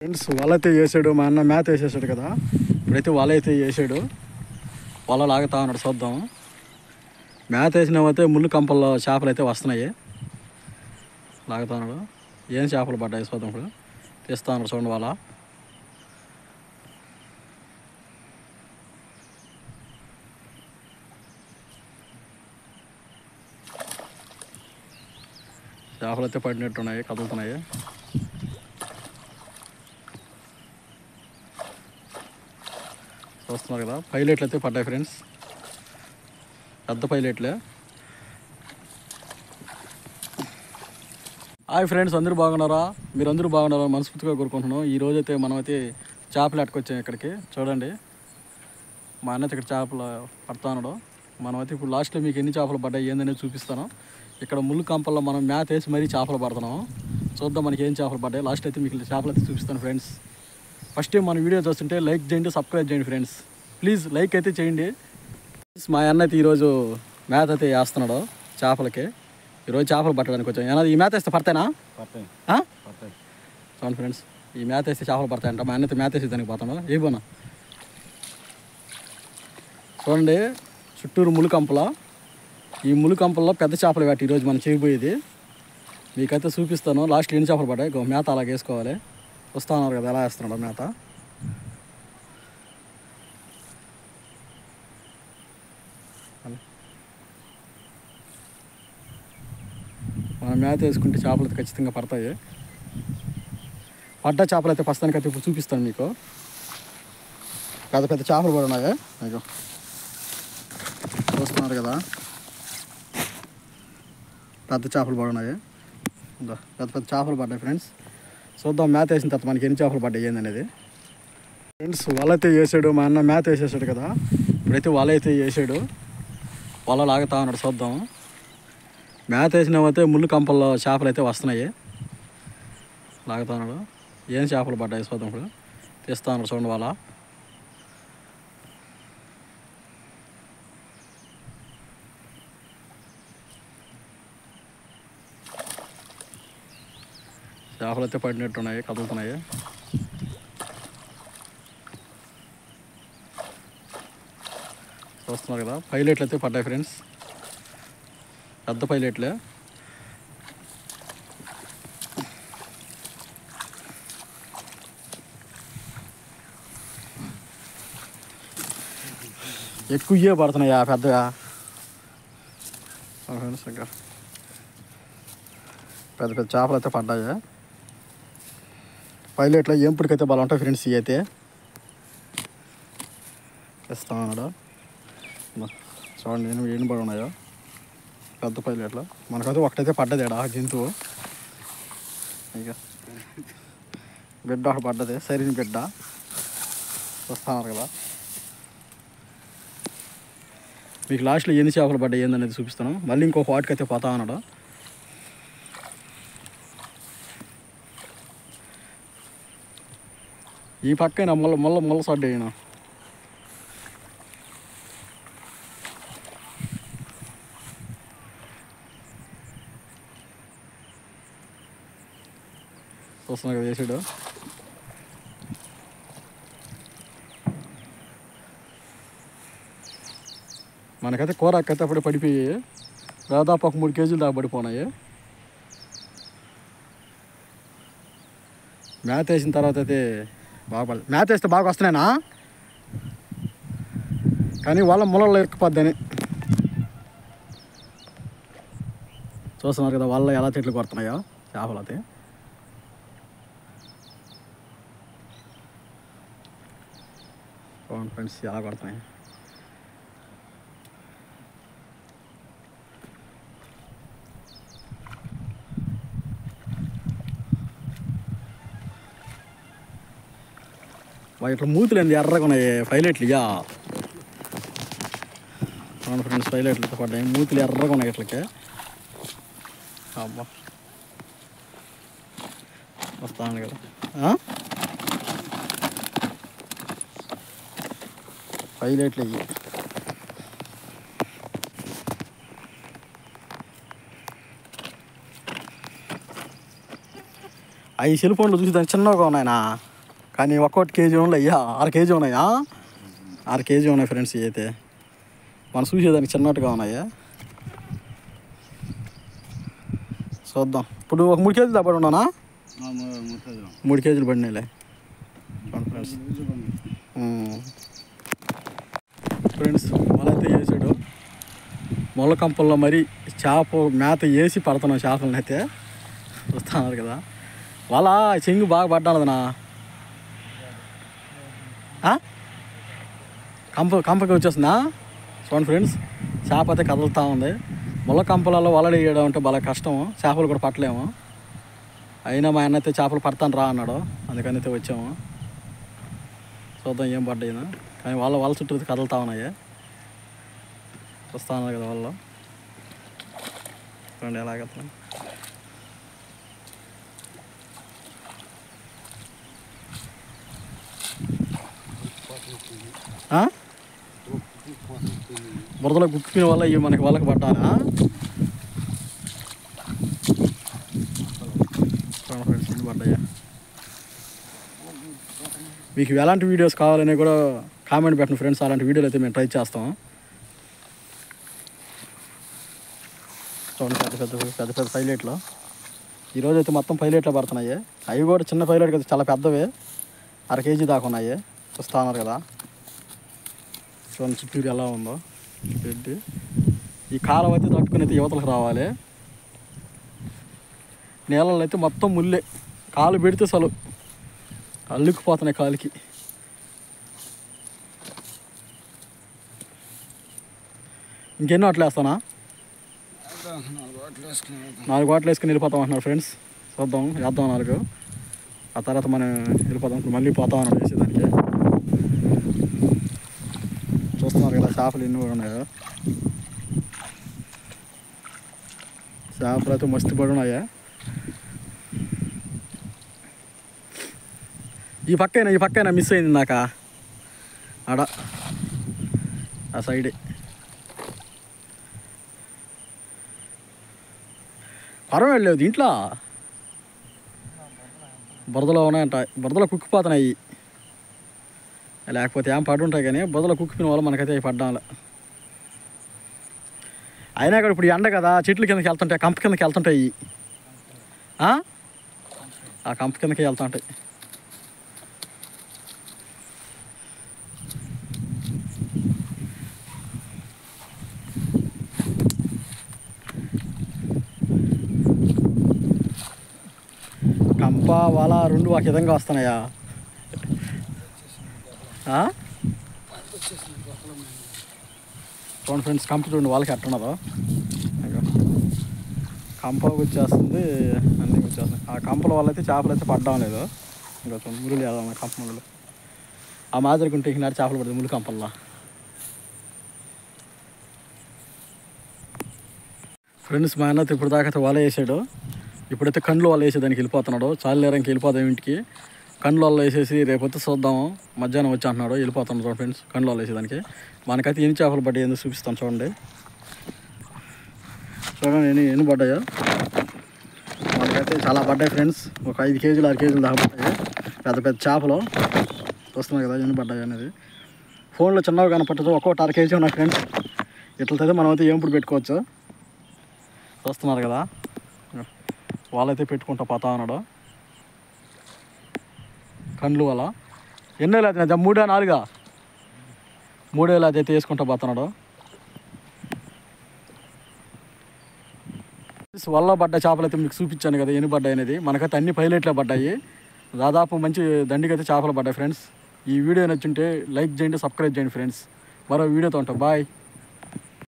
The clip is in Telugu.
ఫ్రెండ్స్ వల అయితే వేసాడు మా అన్న మేత వేసేసాడు కదా. ఇప్పుడైతే వల అయితే వేసాడు, వల లాగుతా ఉన్నాడు. చూద్దాం. మేత వేసినామైతే ముళ్ళు కంపల్లో చేపలు అయితే వస్తున్నాయి. లాగుతా ఉన్నాడు. ఏం చేపలు పడ్డాయి చూద్దాం. ఇప్పుడు తీస్తా ఉన్నాడు చూడండి వల. చేపలు అయితే పడినట్టున్నాయి, కదులుతున్నాయి. చూస్తున్నారు కదా, పైలెట్లు అయితే పడ్డాయి ఫ్రెండ్స్, పెద్ద పైలెట్లే. హాయ్ ఫ్రెండ్స్, అందరూ బాగున్నారా? మీరు అందరూ బాగున్నారా? మనస్ఫూర్తిగా కోరుకుంటున్నాం. ఈరోజు అయితే మనమైతే చేపలు ఎట్టుకొచ్చాం ఇక్కడికి. చూడండి, మా అన్నయ్య ఇక్కడ చేపలు పడతా ఉన్నాడు. మనమైతే ఇప్పుడు లాస్ట్లో మీకు ఎన్ని చేపలు పడ్డాయి ఏందనేది చూపిస్తాను. ఇక్కడ ముళ్ళు కంపల్లో మనం మేత వేసి మరీ చేపలు పడుతున్నాం. చూద్దాం మనకి ఏం చేపలు పడ్డాయి. లాస్ట్ అయితే మీకు చేపలు అయితే చూపిస్తాను ఫ్రెండ్స్. ఫస్ట్ టైం మన వీడియో చూస్తుంటే లైక్ చేయండి, సబ్స్క్రైబ్ చేయండి ఫ్రెండ్స్. ప్లీజ్ లైక్ అయితే చేయండి. మా అన్న అయితే ఈరోజు మేత అయితే వేస్తున్నాడు చేపలకి. ఈరోజు చేపలు పట్టడానికి వచ్చాం. ఏమన్నా ఈ మేత వేస్తే పడతాయినా? చూడండి ఫ్రెండ్స్, ఈ మేత వేస్తే చేపలు పడతాయంట. మా అన్న అయితే మేత వేసి దానికి పోతాడు. ఏ పోనా చూడండి, చుట్టూరు ములుకంపల. ఈ ములుకంపల్లో పెద్ద చేపలు పెట్టి ఈరోజు మనం చేయబోయేది మీకైతే చూపిస్తాను. లాస్ట్లో ఎన్ని చేపలు పడ్డాయి. మేత అలాగ వేసుకోవాలి. వస్తా ఉన్నారు కదా, ఎలా వేస్తున్నాడు మేత. మనం మేత వేసుకుంటే చేపలు అయితే ఖచ్చితంగా పడతాయి. పడ్డ చేపలు అయితే ప్రస్తుతానికి అయితే ఇప్పుడు చూపిస్తాను మీకు. పెద్ద పెద్ద చేపలు కూడా ఉన్నాయి. మీకు చూస్తున్నారు కదా, పెద్ద చేపలు కూడా ఉన్నాయి. పెద్ద పెద్ద చేపలు పడ్డాయి ఫ్రెండ్స్. చూద్దాం మేత వేసిన తర్వాత మనకి ఎన్ని చేపలు పడ్డాయి ఏందనేది. ఫ్రెండ్స్ వల అయితే వేసాడు మా అన్న, మేత వేసేసాడు కదా. ఇప్పుడైతే వల అయితే వేసాడు, వల లాగుతా ఉన్నాడు. చూద్దాం. మేత వేసినామైతే ముళ్ళు కంపల్లో చేపలు అయితే వస్తున్నాయి. లాగుతా ఉన్నాడు. ఏం చేపలు పడ్డాయి చూద్దాం. ఇప్పుడు తీస్తా ఉన్నాడు చూడండి వల. చేపలు అయితే పడినట్టున్నాయి, కదులుతున్నాయి. చూస్తున్నారు కదా, పైలెట్లు అయితే పడ్డాయి ఫ్రెండ్స్, పెద్ద పైలెట్లే. ఎక్కువ ఇవే పడుతున్నాయా పెద్దగా. ఫ్రెండ్స్ ఇంకా పెద్ద పెద్ద చేపలు అయితే పడ్డాయి. పైలెట్లో ఏంపుడికైతే బాగా ఉంటాయి ఫ్రెండ్స్. ఇవి అయితే ఇస్తా ఉన్నాడు. చూడండి ఎన్ని పడి ఉన్నాయో పెద్ద పైలెట్లో. మనకైతే ఒకటైతే పడ్డది ఆ జంతువు. ఇక బిడ్డ ఒకటి పడ్డది, సరైన బిడ్డ. వస్తున్నారు కదా, మీకు లాస్ట్లో ఎన్ని చేపలు పడ్డాయి ఏందనేది చూపిస్తాను. మళ్ళీ ఇంకొక వాటికైతే పోతా ఉన్నాడు. ఈ పక్కన ముళ్ళ సడ్డు అయినా చూస్తున్నా కదా వేసాడు. మనకైతే కూరకైతే అప్పుడే పడిపోయి దాదాపు ఒక 3 కేజీలు దాకా పడిపోయినాయి. మేత వేసిన తర్వాత అయితే బాగా మేత వేస్తే బాగా వస్తున్నాయినా, కానీ వాళ్ళ ముళ్ళల్లో ఇరుక్కుపోద్దని. చూస్తున్నారు కదా వాళ్ళ ఎలా చెట్లు కొడుతున్నాయో చేపలు అయితే. ఫ్రెండ్స్ ఎలా కొడుతున్నాయి. ఇట్లా మూతులు ఏంది ఎర్రగా ఉన్నాయి పైలెట్లు. ఇక అవును ఫ్రెండ్స్, పైలెట్లు పడ్డాయి. మూతులు ఎర్రగా ఉన్నాయి ఇట్లకి. అబ్బా వస్తాను కదా. పైలెట్లు ఇవి. అవి సెల్ ఫోన్లో చూసి దాన్ని చిన్నగా ఉన్నాయనా. కానీ ఒక్కొక్కటి కేజీ ఉన్నాయి అయ్యా, 6 కేజీ ఉన్నాయా? 6 కేజీ ఉన్నాయి ఫ్రెండ్స్. ఇవి అయితే మనం చూసేదానికి చిన్నట్టుగా ఉన్నాయా? చూద్దాం. ఇప్పుడు ఒక 3 కేజీలు దాపడి ఉన్నానా? 3 కేజీలు పడినాయిలే ఫ్రెండ్స్. ఫ్రెండ్స్ వాళ్ళైతే వేసాడు మొల్ల కంపల్లో మరి చేప మేత వేసి పడుతున్నాం చేపలను అయితే. వస్తున్నారు కదా వాళ్ళ చెంగు బాగా పడ్డాదనా. కంపకి వచ్చేస్తుందా? చూడండి ఫ్రెండ్స్, చేప అయితే కదులుతూ ఉంది. ముళ్ళ కంపలలో వలలు వేయడం అంటే బాగా కష్టము, చేపలు కూడా పట్టలేము. అయినా మా అన్న అయితే చేపలు పడతాను రా అన్నాడు, అందుకని అయితే వచ్చాము. చూద్దాం ఏం పడ్డాయినా. కానీ వాళ్ళ చుట్టూ కదులుతూ ఉన్నాయి. వస్తా ఉన్నారు కదా వాళ్ళు. చూడండి ఎలాగెళ్తాం. బురదలో గుక్కిన వల్ల ఇవి మనకి వాళ్ళకి పడ్డానా? ఫ్రెండ్స్ ఎన్ని పడ్డాయా? మీకు ఎలాంటి వీడియోస్ కావాలని కూడా కామెంట్ పెట్టండి ఫ్రెండ్స్. అలాంటి వీడియోలు అయితే మేము ట్రై చేస్తాం. చూడండి పెద్ద పెద్ద పైలెట్లు. ఈరోజు అయితే మొత్తం పైలెట్లు పడుతున్నాయి. అవి కూడా చిన్న పైలెట్ కదా, చాలా పెద్దవే, 1/2 కేజీ దాకా ఉన్నాయి. చూస్తా ఉన్నారు కదా చూడండి చుట్టూరు ఎలా ఉందో. పెట్టి ఈ కాలం అయితే తట్టుకుని అయితే యువతలకు రావాలి. నీళ్ళలో అయితే మొత్తం ముల్లే, కాలు పెడితే అసలు అల్లుకుపోతున్నాయి కాలుకి. ఇంకెన్నో అట్లా వేస్తానా? 4 వాటలు వేసుకుని వెళ్ళిపోతాం అంటున్నారు ఫ్రెండ్స్. చూద్దాం, వేద్దాం 4. ఆ తర్వాత మనం వెళ్ళిపోతాం. ఇప్పుడు మళ్ళీ పోతాం అన్నాడు వేసేదానికి. చూస్తున్నారు కదా చేపలు ఎన్ని కూడా ఉన్నాయో. చేపలు అయితే మస్తు పడి ఉన్నాయా. ఈ పక్కైనా మిస్ అయింది నాక ఆడ ఆ సైడే. పర్వాలేదు దీంట్లో బురదలో ఉన్నాయంట, బురదలో కుక్కిపోతున్నాయి. లేకపోతే ఏం పడి ఉంటాయి, కానీ బురదలో కుక్కిపోయిన వాళ్ళు మనకైతే అవి పడ్డాలి. అయినా కూడా ఇప్పుడు ఎండ కదా, చెట్ల కిందకి వెళ్తుంటాయి, కంప కిందకి వెళ్తుంటాయి. ఆ కంప కిందకి వెళ్తుంటాయి. కంప వల 2 ఒక విధంగా వస్తున్నాయా? చూడండి ఫ్రెండ్స్, కంప చూడండి వాళ్ళకి ఎట్టున్నదో. కంప వచ్చేస్తుంది, అన్నీ వచ్చేస్తుంది. ఆ కంపల వల్ల అయితే చేపలు అయితే పడ్డం లేదు. ఇంకా చూడండి ముళ్ళు వేద్దాం, కంప ముళ్ళు ఆ మాదిరికి ఉంటే ఈనాడు చేపలు పడుతుంది ముళ్ళు కంపల్లో. ఫ్రెండ్స్ మా అన్నతో ఇప్పుడు దాకా వల వేసాడు. ఇప్పుడైతే కండ్లు వల్ల వేసేదానికి వెళ్ళిపోతున్నాడు. చాలేరంకి వెళ్ళిపోదాం ఇంటికి. కండ్లు వల్ల వేసేసి రేపొద్దు చూద్దాము, మధ్యాహ్నం వచ్చి అంటున్నాడు. వెళ్ళిపోతున్నాడు ఫ్రెండ్స్ కండ్లు వల్ల వేసేదానికి. మనకైతే ఎన్ని చేపలు పడ్డాయి ఎందుకు చూపిస్తాను చూడండి. చూడండి ఎన్ని పడ్డాయో. మనకైతే చాలా పడ్డాయి ఫ్రెండ్స్. ఒక 5 కేజీలు 6 కేజీలు దాకా పడ్డాయి. పెద్ద పెద్ద చేపలు చూస్తున్నాయి కదా ఎన్ని పడ్డాయి అనేది. ఫోన్లో చిన్నవి కనపట్టదు, ఒక్కొక్కటి 1/2 కేజీ ఉన్నాయి ఫ్రెండ్స్. ఇట్లయితే మనం అయితే ఏంపుడు పెట్టుకోవచ్చు. చూస్తున్నారు కదా వాళ్ళైతే పెట్టుకుంటా పోతా ఉన్నాడు. కండ్లు వల్ల ఎన్నేళ్ళు అయితే 3 4 3 అయితే వేసుకుంటా పోతున్నాడు. వల్ల పడ్డ చేపలు అయితే మీకు చూపించాను కదా ఎన్ని పడ్డాయి అనేది. మనకైతే అన్ని పైలెట్లే పడ్డాయి. దాదాపు మంచి దండికైతే చేపలు పడ్డాయి ఫ్రెండ్స్. ఈ వీడియో నచ్చుంటే లైక్ చేయండి, సబ్స్క్రైబ్ చేయండి ఫ్రెండ్స్. మరో వీడియోతో ఉంటాం. బాయ్.